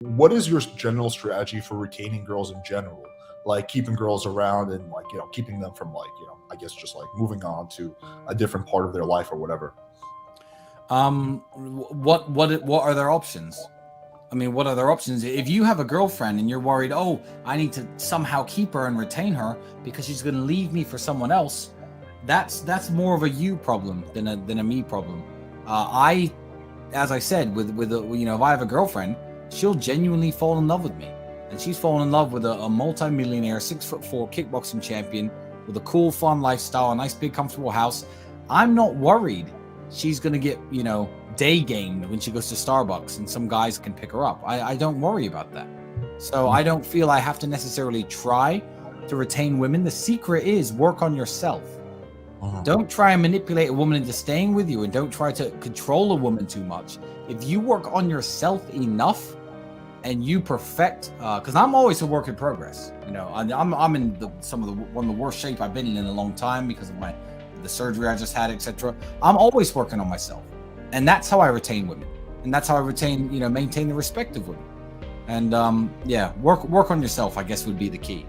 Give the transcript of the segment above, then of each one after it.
What is your general strategy for retaining girls in general? Like keeping girls around and like, keeping them from like, I guess just like moving on to a different part of their life or whatever. What are their options? I mean, what are their options? If you have a girlfriend and you're worried, oh, I need to somehow keep her and retain her because she's going to leave me for someone else, that's more of a you problem than a me problem. As I said, if I have a girlfriend, she'll genuinely fall in love with me, and she's fallen in love with a multi-millionaire, 6'4" kickboxing champion with a cool, fun lifestyle, a nice, big, comfortable house. I'm not worried she's gonna get day gamed when she goes to Starbucks and some guys can pick her up. I don't worry about that. So I don't feel I have to necessarily try to retain women. The secret is work on yourself. Don't try and manipulate a woman into staying with you, and don't try to control a woman too much. If you work on yourself enough and you perfect, because I'm always a work in progress. I'm in one of the worst shape I've been in a long time because of the surgery I just had, etc. I'm always working on myself, and that's how I retain women, and that's how I maintain the respect of women. And work on yourself, I guess, would be the key,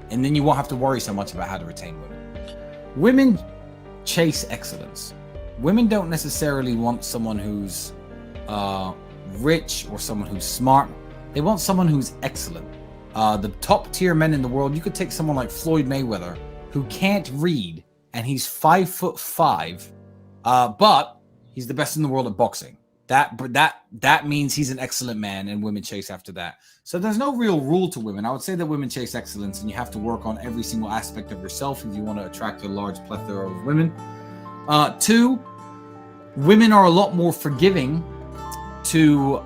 and then you won't have to worry so much about how to retain women. Women chase excellence. Women don't necessarily want someone who's rich or someone who's smart. They want someone who's excellent. The top tier men in the world, you could take someone like Floyd Mayweather, who can't read, and he's 5'5", but he's the best in the world at boxing. That means he's an excellent man, and women chase after that. So there's no real rule to women. I would say that women chase excellence, and you have to work on every single aspect of yourself if you want to attract a large plethora of women. 2, women are a lot more forgiving to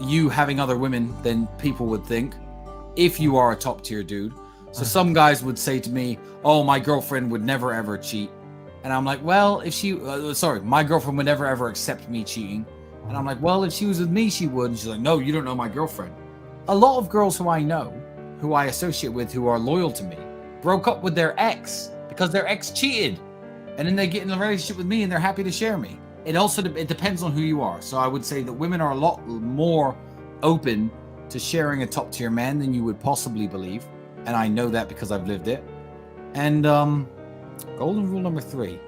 you having other women than people would think if you are a top tier dude. So some guys would say to me, oh, my girlfriend would never ever cheat. And I'm like, well, if she, my girlfriend would never ever accept me cheating. And I'm like, well, if she was with me, she would. And she's like, no, you don't know my girlfriend. A lot of girls who I know, who I associate with, who are loyal to me, broke up with their ex because their ex cheated. And then they get in a relationship with me and they're happy to share me. It depends on who you are. So I would say that women are a lot more open to sharing a top tier man than you would possibly believe. And I know that because I've lived it. And golden rule number 3.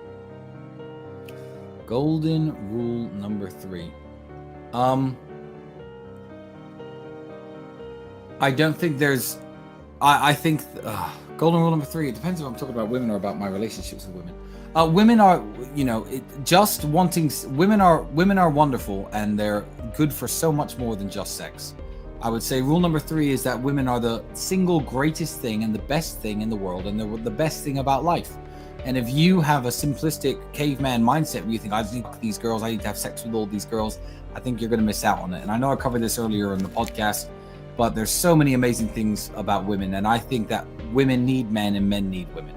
I don't think there's. I think golden rule number 3. It depends if I'm talking about women or about my relationships with women. Women are, women are wonderful, and they're good for so much more than just sex. I would say rule number 3 is that women are the single greatest thing and the best thing in the world, and they're the best thing about life. And if you have a simplistic caveman mindset where you think, I need these girls, I need to have sex with all these girls, I think you're going to miss out on it. And I know I covered this earlier in the podcast, but there's so many amazing things about women. And I think that women need men and men need women.